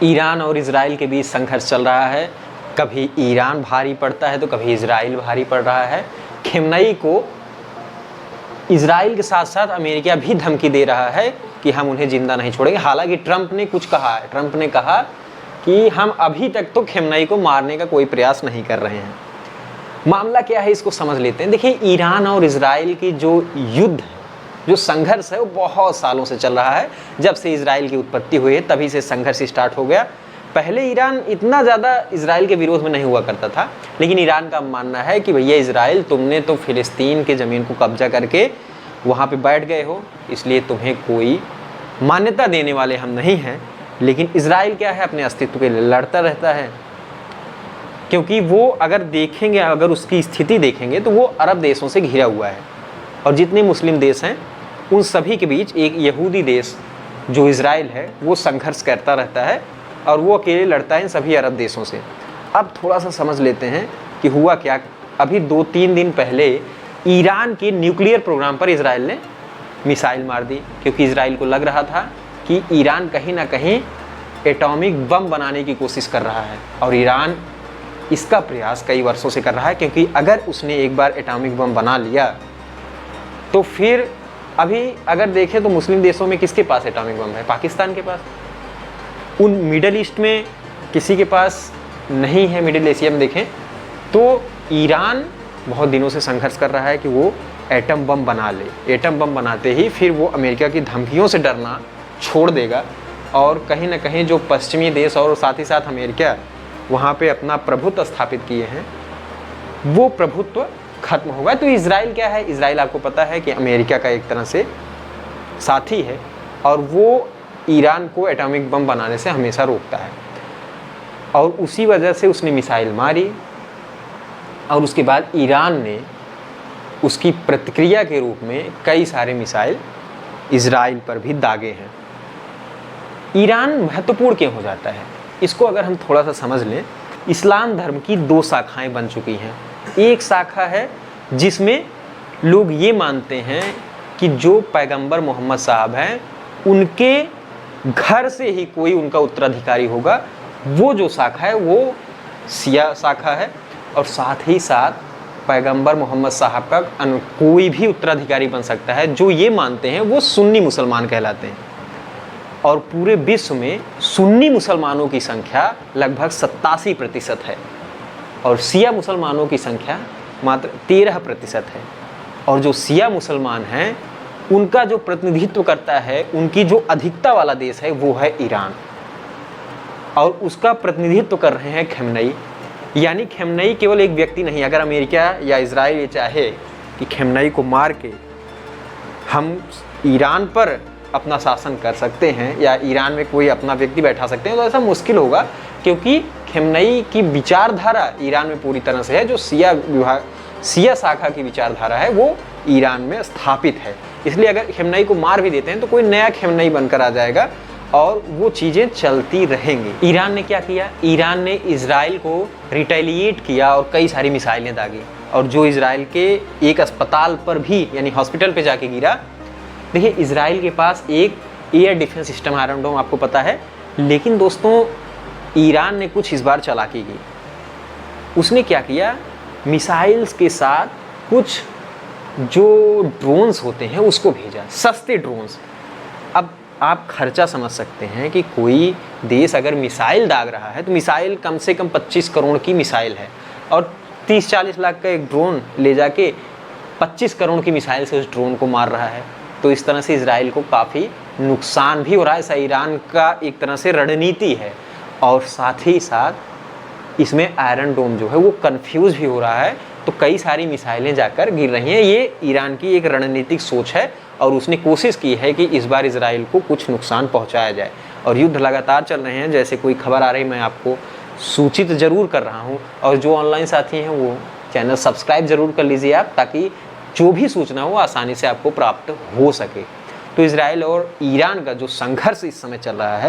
Iran और Israel के बीच संघर्ष चल रहा है। कभी ईरान भारी पड़ता है तो कभी इजराइल भारी पड़ रहा है। खेमनई को इजराइल के साथ साथ अमेरिका भी धमकी दे रहा है कि हम उन्हें जिंदा नहीं छोड़ेंगे। हालांकि ट्रंप ने कुछ कहा है, ट्रंप ने कहा कि हम अभी तक तो खेमनई को मारने का कोई प्रयास नहीं कर रहे हैं। मामला क्या है इसको समझ लेते हैं। देखिए, ईरान और इजराइल की जो युद्ध है, जो संघर्ष है, वो बहुत सालों से चल रहा है। जब से इजराइल की उत्पत्ति हुई है तभी से संघर्ष स्टार्ट हो गया। पहले ईरान इतना ज़्यादा इजराइल के विरोध में नहीं हुआ करता था, लेकिन ईरान का मानना है कि भैया इजराइल, तुमने तो फिलिस्तीन के ज़मीन को कब्जा करके वहाँ पे बैठ गए हो, इसलिए तुम्हें कोई मान्यता देने वाले हम नहीं हैं। लेकिन इजराइल क्या है, अपने अस्तित्व के लिए लड़ता रहता है, क्योंकि वो अगर देखेंगे, अगर उसकी स्थिति देखेंगे तो वो अरब देशों से घिरा हुआ है और जितने मुस्लिम देश हैं उन सभी के बीच एक यहूदी देश जो इजराइल है वो संघर्ष करता रहता है और वो अकेले लड़ता है इन सभी अरब देशों से। अब थोड़ा सा समझ लेते हैं कि हुआ क्या। अभी 2-3 दिन पहले ईरान के न्यूक्लियर प्रोग्राम पर इजराइल ने मिसाइल मार दी, क्योंकि इजराइल को लग रहा था कि ईरान कहीं ना कहीं एटॉमिक बम बनाने की कोशिश कर रहा है। और ईरान इसका प्रयास कई वर्षों से कर रहा है, क्योंकि अगर उसने एक बार एटॉमिक बम बना लिया तो फिर अभी अगर देखें तो मुस्लिम देशों में किसके पास एटॉमिक बम है? पाकिस्तान के पास। उन मिडल ईस्ट में किसी के पास नहीं है। मिडिल एशिया में देखें तो ईरान बहुत दिनों से संघर्ष कर रहा है कि वो एटम बम बना ले। एटम बम बनाते ही फिर वो अमेरिका की धमकियों से डरना छोड़ देगा और कहीं ना कहीं जो पश्चिमी देश और साथ ही साथ अमेरिका वहाँ पे अपना प्रभुत्व स्थापित किए हैं, वो प्रभुत्व खत्म होगा। तो इजराइल क्या है? इजराइल आपको पता है कि अमेरिका का एक तरह से साथी है और वो ईरान को एटॉमिक बम बनाने से हमेशा रोकता है और उसी वजह से उसने मिसाइल मारी और उसके बाद ईरान ने उसकी प्रतिक्रिया के रूप में कई सारे मिसाइल इजराइल पर भी दागे हैं। ईरान महत्वपूर्ण क्यों हो जाता है? इसको अगर हम थोड़ा सा समझ लें, इस्लाम धर्म की 2 शाखाएं बन चुकी हैं। एक शाखा है जिसमें लोग ये मानते हैं कि जो पैगंबर मोहम्मद साहब हैं उनके घर से ही कोई उनका उत्तराधिकारी होगा। वो जो शाखा है वो शिया शाखा है और साथ ही साथ पैगंबर मोहम्मद साहब का कोई भी उत्तराधिकारी बन सकता है। जो ये मानते हैं वो सुन्नी मुसलमान कहलाते हैं और पूरे विश्व में सुन्नी मुसलमानों की संख्या लगभग 87% है और शिया मुसलमानों की संख्या मात्र 13% है। और जो शिया मुसलमान हैं उनका जो प्रतिनिधित्व करता है, उनकी जो अधिकता वाला देश है वो है ईरान और उसका प्रतिनिधित्व कर रहे हैं खेमनई। यानी खेमनई केवल एक व्यक्ति नहीं। अगर अमेरिका या इजराइल ये चाहे कि खेमनई को मार के हम ईरान पर अपना शासन कर सकते हैं या ईरान में कोई अपना व्यक्ति बैठा सकते हैं, तो ऐसा मुश्किल होगा, क्योंकि खेमनई की विचारधारा ईरान में पूरी तरह से है। जो शिया शाखा की विचारधारा है वो ईरान में स्थापित है। इसलिए अगर खेमनई को मार भी देते हैं तो कोई नया खेमनई बनकर आ जाएगा और वो चीज़ें चलती रहेंगी। ईरान ने क्या किया? ईरान ने इजराइल को रिटेलिएट किया और कई सारी मिसाइलें दागी और जो इजराइल के एक अस्पताल पर भी यानी हॉस्पिटल पे जाके गिरा। देखिए, इजराइल के पास एक एयर डिफेंस सिस्टम आयरन डोम आपको पता है, लेकिन दोस्तों ईरान ने कुछ इस बार चालाकी की। उसने क्या किया? मिसाइल्स के साथ कुछ जो ड्रोन्स होते हैं उसको भेजा, सस्ते ड्रोन्स। अब आप खर्चा समझ सकते हैं कि कोई देश अगर मिसाइल दाग रहा है तो मिसाइल कम से कम 25 करोड़ की मिसाइल है और 30-40 लाख का एक ड्रोन ले जाके 25 करोड़ की मिसाइल से उस ड्रोन को मार रहा है। तो इस तरह से इजराइल को काफ़ी नुकसान भी हो रहा है। ऐसा ईरान का एक तरह से रणनीति है और साथ ही साथ इसमें आयरन डोम जो है वो कंफ्यूज भी हो रहा है। तो कई सारी मिसाइलें जाकर गिर रही हैं। ये ईरान की एक रणनीतिक सोच है और उसने कोशिश की है कि इस बार इजराइल को कुछ नुकसान पहुंचाया जाए। और युद्ध लगातार चल रहे हैं, जैसे कोई खबर आ रही मैं आपको सूचित ज़रूर कर रहा हूं। और जो ऑनलाइन साथी हैं वो चैनल सब्सक्राइब ज़रूर कर लीजिए आप, ताकि जो भी सूचना हो आसानी से आपको प्राप्त हो सके। तो इजराइल और ईरान का जो संघर्ष इस समय चल रहा है